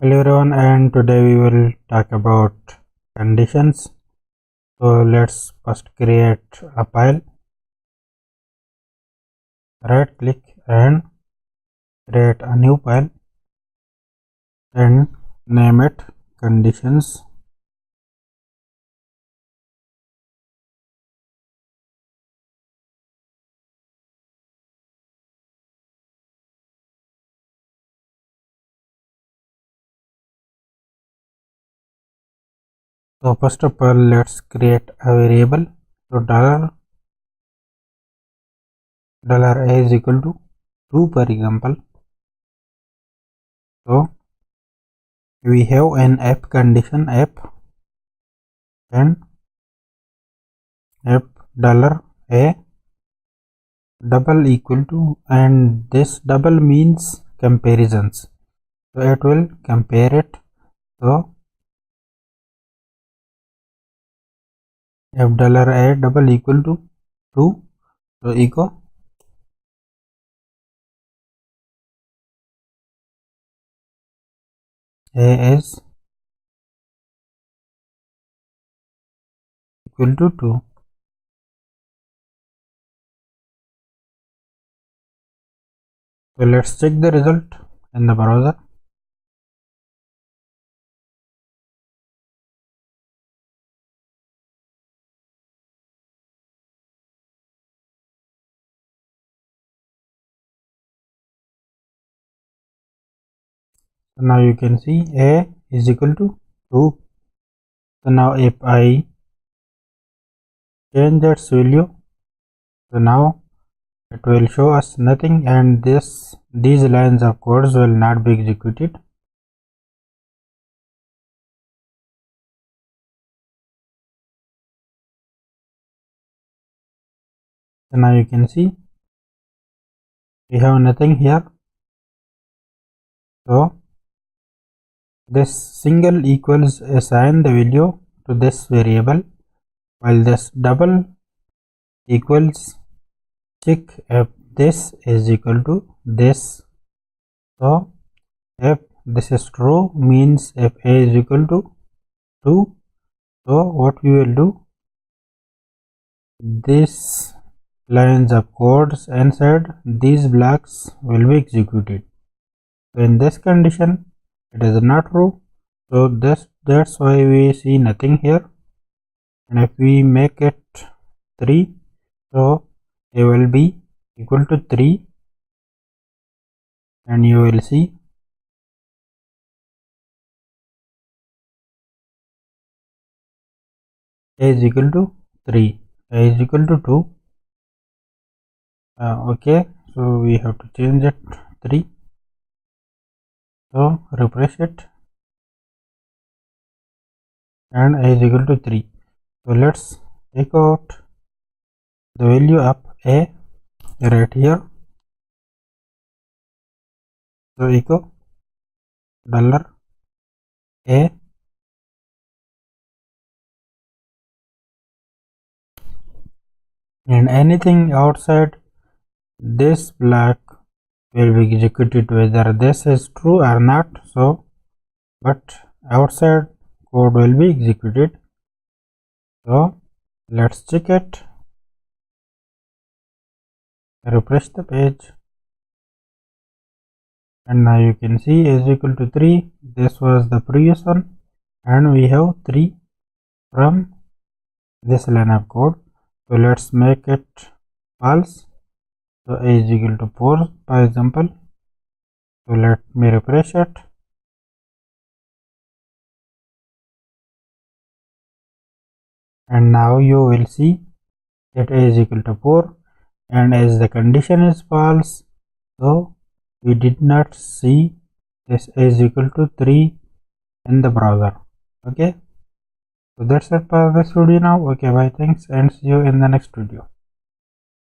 Hello everyone, and today we will talk about conditions. So let's first create a file. Right click and create a new file and name it conditions. So first of all, let's create a variable. So dollar $a is equal to 2, for example. So we have an app condition app and app dollar $a double equal to, and this double means comparisons. So it will compare it. So if $a double equal to 2, so echo A is equal to 2. So let's check the result in the browser. So now you can see A is equal to 2. So now if I change its value, so now it will show us nothing, and these lines of codes will not be executed. So now you can see we have nothing here. So this single equals assign the value to this variable, while this double equals check if this is equal to this. So if this is true, means if A is equal to 2, so what we will do, these lines of codes inside these blocks will be executed. So in this condition it is not true, so that's why we see nothing here. And if we make it 3, so A will be equal to 3, and you will see A is equal to 3, A is equal to 2. Okay, so we have to change it 3. So refresh it, and A is equal to 3. So let's take out the value of A right here. So echo $a, and anything outside this block will be executed whether this is true or not. So but outside code will be executed. So let's check it, refresh the page, and now you can see A is equal to 3. This was the previous one, and we have 3 from this line of code. So let's make it false. So A is equal to 4, for example. So let me refresh it, and now you will see that A is equal to 4, and as the condition is false, so we did not see this A is equal to 3 in the browser. Okay, so that's it for this video now. Okay, bye, thanks, and see you in the next video.